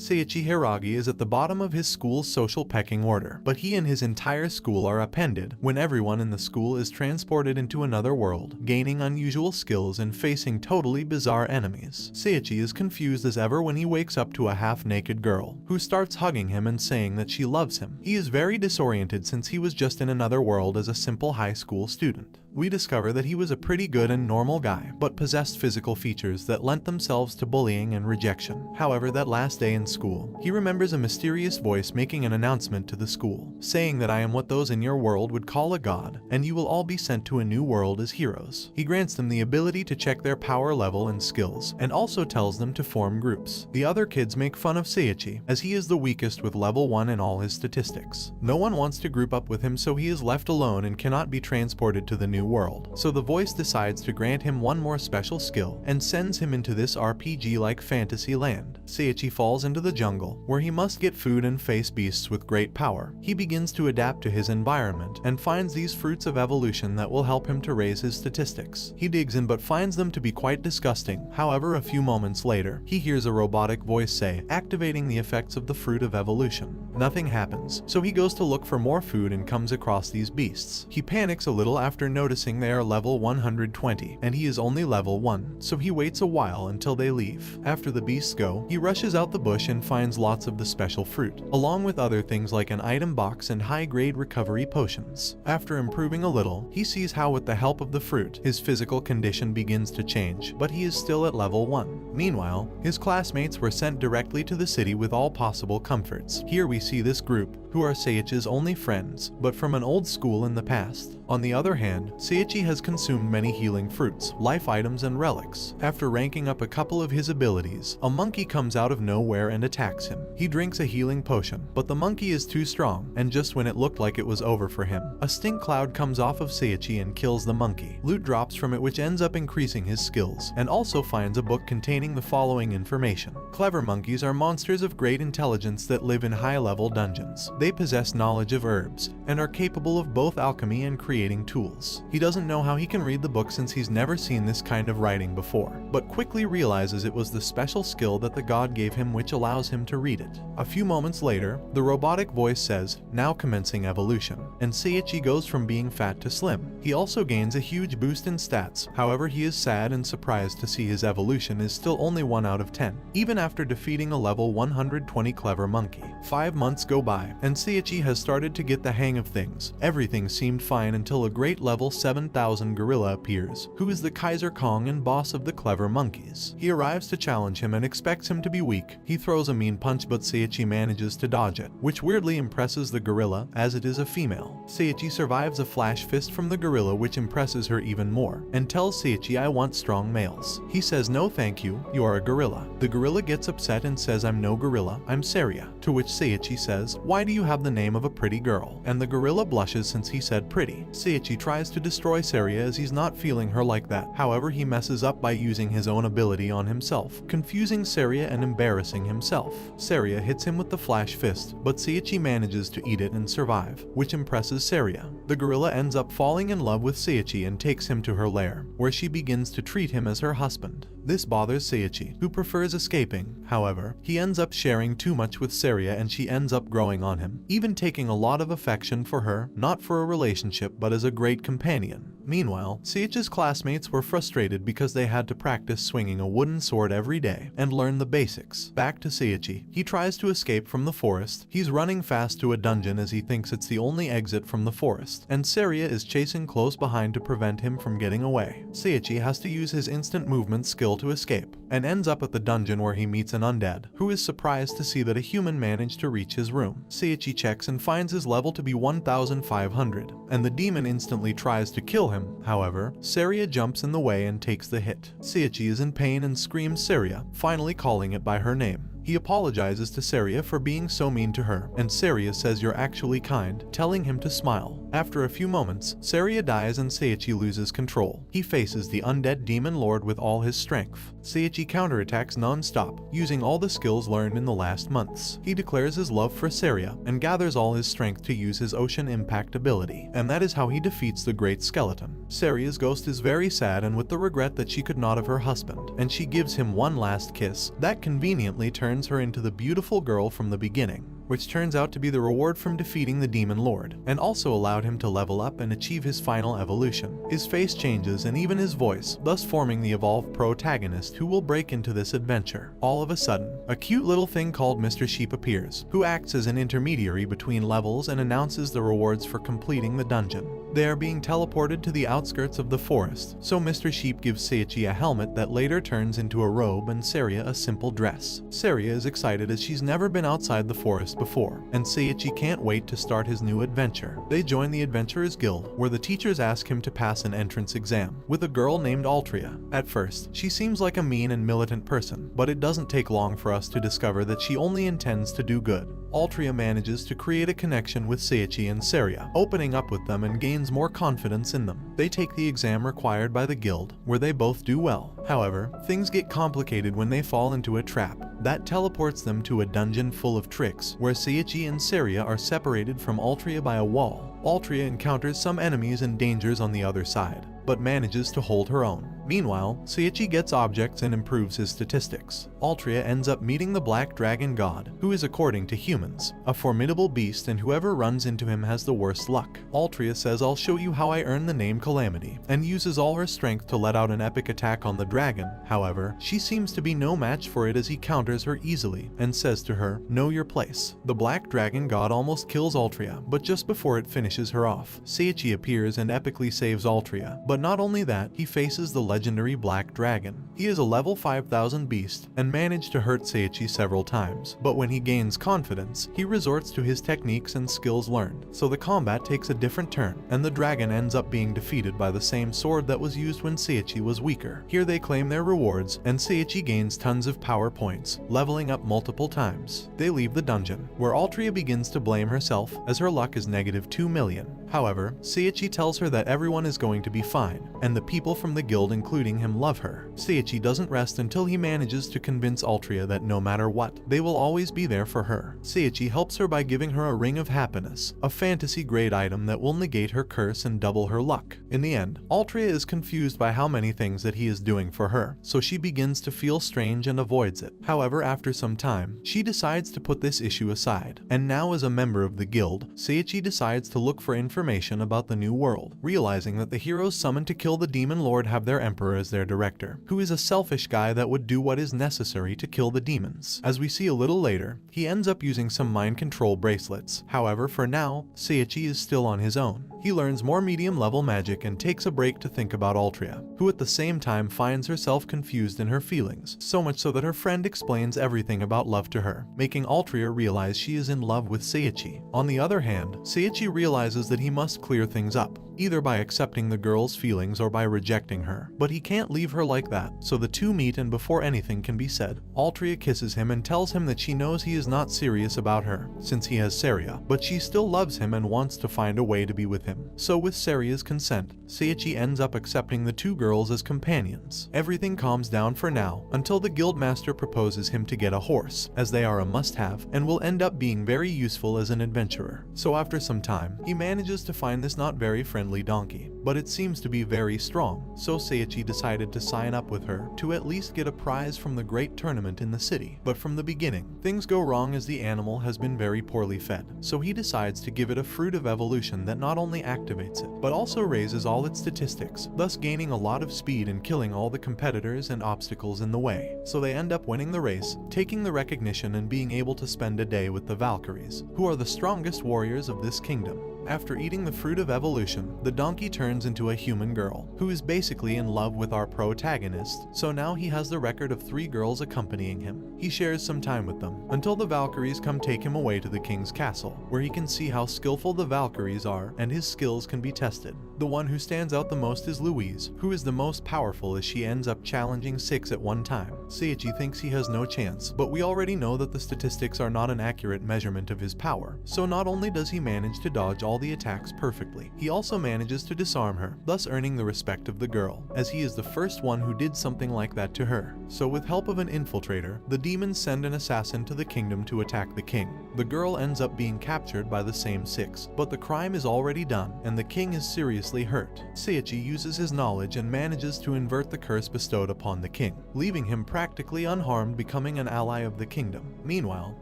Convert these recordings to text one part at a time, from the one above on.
Seiichi Hiragi is at the bottom of his school's social pecking order, but he and his entire school are appended when everyone in the school is transported into another world, gaining unusual skills and facing totally bizarre enemies. Seiichi is confused as ever when he wakes up to a half-naked girl, who starts hugging him and saying that she loves him. He is very disoriented since he was just in another world as a simple high school student. We discover that he was a pretty good and normal guy, but possessed physical features that lent themselves to bullying and rejection. However, that last day in school, he remembers a mysterious voice making an announcement to the school, saying that I am what those in your world would call a god, and you will all be sent to a new world as heroes. He grants them the ability to check their power level and skills, and also tells them to form groups. The other kids make fun of Seiichi, as he is the weakest with level 1 in all his statistics. No one wants to group up with him, so he is left alone and cannot be transported to the new world. So the voice decides to grant him one more special skill and sends him into this RPG-like fantasy land. Seiichi falls into the jungle, where he must get food and face beasts with great power. He begins to adapt to his environment and finds these fruits of evolution that will help him to raise his statistics. He digs in but finds them to be quite disgusting. However, a few moments later, he hears a robotic voice say, activating the effects of the fruit of evolution. Nothing happens, so he goes to look for more food and comes across these beasts. He panics a little after noticing they are level 120, and he is only level 1, so he waits a while until they leave. After the beasts go, he rushes out the bush and finds lots of the special fruit, along with other things like an item box and high-grade recovery potions. After improving a little, he sees how with the help of the fruit, his physical condition begins to change, but he is still at level 1. Meanwhile, his classmates were sent directly to the city with all possible comforts. Here we see this group, who are Seiichi's only friends, but from an old school in the past. On the other hand, Seiichi has consumed many healing fruits, life items, and relics. After ranking up a couple of his abilities, a monkey comes out of nowhere and attacks him. He drinks a healing potion, but the monkey is too strong, and just when it looked like it was over for him, a stink cloud comes off of Seiichi and kills the monkey. Loot drops from it which ends up increasing his skills, and also finds a book containing the following information. Clever monkeys are monsters of great intelligence that live in high-level dungeons. They possess knowledge of herbs, and are capable of both alchemy and creating tools. He doesn't know how he can read the book since he's never seen this kind of writing before, but quickly realizes it was the special skill that the god gave him which allows him to read it. A few moments later, the robotic voice says, now commencing evolution, and Seiichi goes from being fat to slim. He also gains a huge boost in stats, however he is sad and surprised to see his evolution is still only 1 out of 10, even after defeating a level 120 clever monkey. 5 months go by, and Seiichi has started to get the hang of things. Everything seemed fine until a great level 7000 gorilla appears, who is the Kaiser Kong and boss of the clever monkeys. He arrives to challenge him and expects him to be weak. He throws a mean punch but Seiichi manages to dodge it, which weirdly impresses the gorilla as it is a female. Seiichi survives a flash fist from the gorilla which impresses her even more, and tells Seiichi I want strong males. He says no thank you, you are a gorilla. The gorilla gets upset and says I'm no gorilla, I'm Saria, to which Seiichi says why do you have the name of a pretty girl? And the gorilla blushes since he said pretty. Seiichi tries to destroy Saria as he's not feeling her like that, however he messes up by using his own ability on himself, confusing Saria and embarrassing himself. Saria hits him with the flash fist, but Seiichi manages to eat it and survive, which impresses Saria. The gorilla ends up falling in love with Seiichi and takes him to her lair, where she begins to treat him as her husband. This bothers Seiichi, who prefers escaping. However, he ends up sharing too much with Saria and she ends up growing on him, even taking a lot of affection for her, not for a relationship but as a great companion. Meanwhile, Seiichi's classmates were frustrated because they had to practice swinging a wooden sword every day and learn the basics. Back to Seiichi. He tries to escape from the forest. He's running fast to a dungeon as he thinks it's the only exit from the forest, and Saria is chasing close behind to prevent him from getting away. Seiichi has to use his instant movement skill to escape, and ends up at the dungeon where he meets an undead, who is surprised to see that a human managed to reach his room. Seiichi checks and finds his level to be 1500, and the demon instantly tries to kill him. However, Saria jumps in the way and takes the hit. Seiichi is in pain and screams Saria, finally calling it by her name. He apologizes to Saria for being so mean to her, and Saria says you're actually kind, telling him to smile. After a few moments, Saria dies and Seiichi loses control. He faces the undead demon lord with all his strength. Seiichi counterattacks non-stop, using all the skills learned in the last months. He declares his love for Saria, and gathers all his strength to use his ocean impact ability, and that is how he defeats the great skeleton. Saria's ghost is very sad and with the regret that she could not have her husband, and she gives him one last kiss, that conveniently turns turns her into the beautiful girl from the beginning, which turns out to be the reward from defeating the Demon Lord, and also allowed him to level up and achieve his final evolution. His face changes and even his voice, thus forming the evolved protagonist who will break into this adventure. All of a sudden, a cute little thing called Mr. Sheep appears, who acts as an intermediary between levels and announces the rewards for completing the dungeon. They are being teleported to the outskirts of the forest, so Mr. Sheep gives Seiichi a helmet that later turns into a robe and Saria a simple dress. Saria is excited as she's never been outside the forest before, and Seiichi can't wait to start his new adventure. They join the Adventurers Guild, where the teachers ask him to pass an entrance exam, with a girl named Altria. At first, she seems like a mean and militant person, but it doesn't take long for us to discover that she only intends to do good. Altria manages to create a connection with Seiichi and Saria, opening up with them and gains more confidence in them. They take the exam required by the guild, where they both do well. However, things get complicated when they fall into a trap that teleports them to a dungeon full of tricks, where Seiichi and Saria are separated from Altria by a wall. Altria encounters some enemies and dangers on the other side, but manages to hold her own. Meanwhile, Seiichi gets objects and improves his statistics. Altria ends up meeting the Black Dragon God, who is, according to humans, a formidable beast, and whoever runs into him has the worst luck. Altria says, "I'll show you how I earn the name Calamity," and uses all her strength to let out an epic attack on the dragon. However, she seems to be no match for it as he counters her easily, and says to her, "Know your place." The Black Dragon God almost kills Altria, but just before it finishes her off, Seiichi appears and epically saves Altria. But not only that, he faces the legendary Black Dragon. He is a level 5000 beast and managed to hurt Seiichi several times, but when he gains confidence, he resorts to his techniques and skills learned, so the combat takes a different turn, and the dragon ends up being defeated by the same sword that was used when Seiichi was weaker. Here they claim their rewards, and Seiichi gains tons of power points, leveling up multiple times. They leave the dungeon, where Altria begins to blame herself, as her luck is -2 million. However, Seiichi tells her that everyone is going to be fine, and the people from the guild including him love her. Seiichi doesn't rest until he manages to convince Altria that no matter what, they will always be there for her. Seiichi helps her by giving her a Ring of Happiness, a fantasy-grade item that will negate her curse and double her luck. In the end, Altria is confused by how many things that he is doing for her, so she begins to feel strange and avoids it. However, after some time, she decides to put this issue aside, and now as a member of the guild, Seiichi decides to look for information about the new world, realizing that the heroes summoned to kill the Demon Lord have their emperor as their director, who is a selfish guy that would do what is necessary to kill the demons. As we see a little later, he ends up using some mind control bracelets. However, for now, Seiichi is still on his own. He learns more medium level magic and takes a break to think about Altria, who at the same time finds herself confused in her feelings, so much so that her friend explains everything about love to her, making Altria realize she is in love with Seiichi. On the other hand, Seiichi realizes that he must clear things up, either by accepting the girl's feelings or by rejecting her, but he can't leave her like that, so the two meet, and before anything can be said, Altria kisses him and tells him that she knows he is not serious about her, since he has Saria, but she still loves him and wants to find a way to be with him. So with Saria's consent, Seiichi ends up accepting the two girls as companions. Everything calms down for now, until the guildmaster proposes him to get a horse, as they are a must-have, and will end up being very useful as an adventurer. So after some time, he manages to find this not very friendly donkey, but it seems to be very strong, so Seiichi decided to sign up with her to at least get a prize from the great tournament in the city. But from the beginning, things go wrong as the animal has been very poorly fed, so he decides to give it a fruit of evolution that not only activates it, but also raises all its statistics, thus gaining a lot of speed and killing all the competitors and obstacles in the way. So they end up winning the race, taking the recognition and being able to spend a day with the Valkyries, who are the strongest warriors of this kingdom. After eating the fruit of evolution, the donkey turns into a human girl, who is basically in love with our protagonist, so now he has the record of 3 girls accompanying him. He shares some time with them, until the Valkyries come take him away to the king's castle, where he can see how skillful the Valkyries are and his skills can be tested. The one who stands out the most is Louise, who is the most powerful as she ends up challenging 6 at one time. Seiichi thinks he has no chance, but we already know that the statistics are not an accurate measurement of his power, so not only does he manage to dodge all all the attacks perfectly. He also manages to disarm her, thus earning the respect of the girl, as he is the first one who did something like that to her. So with help of an infiltrator, the demons send an assassin to the kingdom to attack the king. The girl ends up being captured by the same six, but the crime is already done, and the king is seriously hurt. Seiichi uses his knowledge and manages to invert the curse bestowed upon the king, leaving him practically unharmed, becoming an ally of the kingdom. Meanwhile,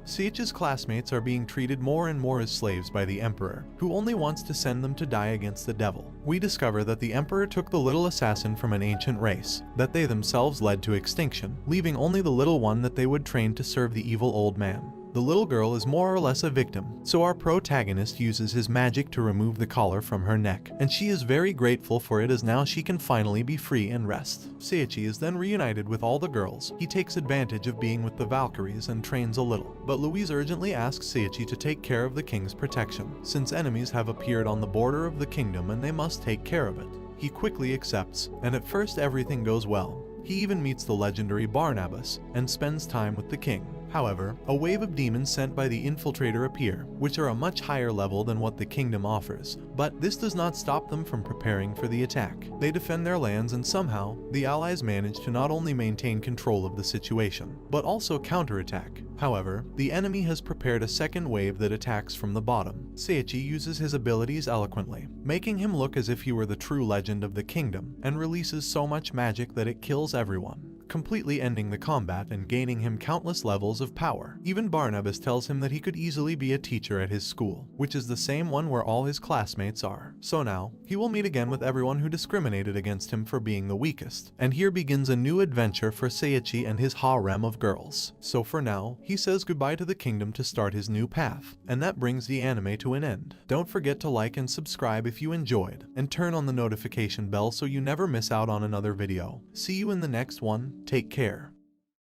Seiichi's classmates are being treated more and more as slaves by the emperor, who only wants to send them to die against the devil. We discover that the emperor took the little assassin from an ancient race, that they themselves led to extinction, leaving only the little one that they would train to serve the evil old man. The little girl is more or less a victim, so our protagonist uses his magic to remove the collar from her neck, and she is very grateful for it as now she can finally be free and rest. Seiichi is then reunited with all the girls. He takes advantage of being with the Valkyries and trains a little, but Louise urgently asks Seiichi to take care of the king's protection, since enemies have appeared on the border of the kingdom and they must take care of it. He quickly accepts, and at first everything goes well. He even meets the legendary Barnabas and spends time with the king. However, a wave of demons sent by the infiltrator appear, which are a much higher level than what the kingdom offers, but this does not stop them from preparing for the attack. They defend their lands, and somehow, the allies manage to not only maintain control of the situation, but also counterattack. However, the enemy has prepared a second wave that attacks from the bottom. Seiichi uses his abilities eloquently, making him look as if he were the true legend of the kingdom, and releases so much magic that it kills everyone, completely ending the combat and gaining him countless levels of power. Even Barnabas tells him that he could easily be a teacher at his school, which is the same one where all his classmates are. So now, he will meet again with everyone who discriminated against him for being the weakest. And here begins a new adventure for Seiichi and his harem of girls. So for now, he says goodbye to the kingdom to start his new path. And that brings the anime to an end. Don't forget to like and subscribe if you enjoyed, and turn on the notification bell so you never miss out on another video. See you in the next one. Take care.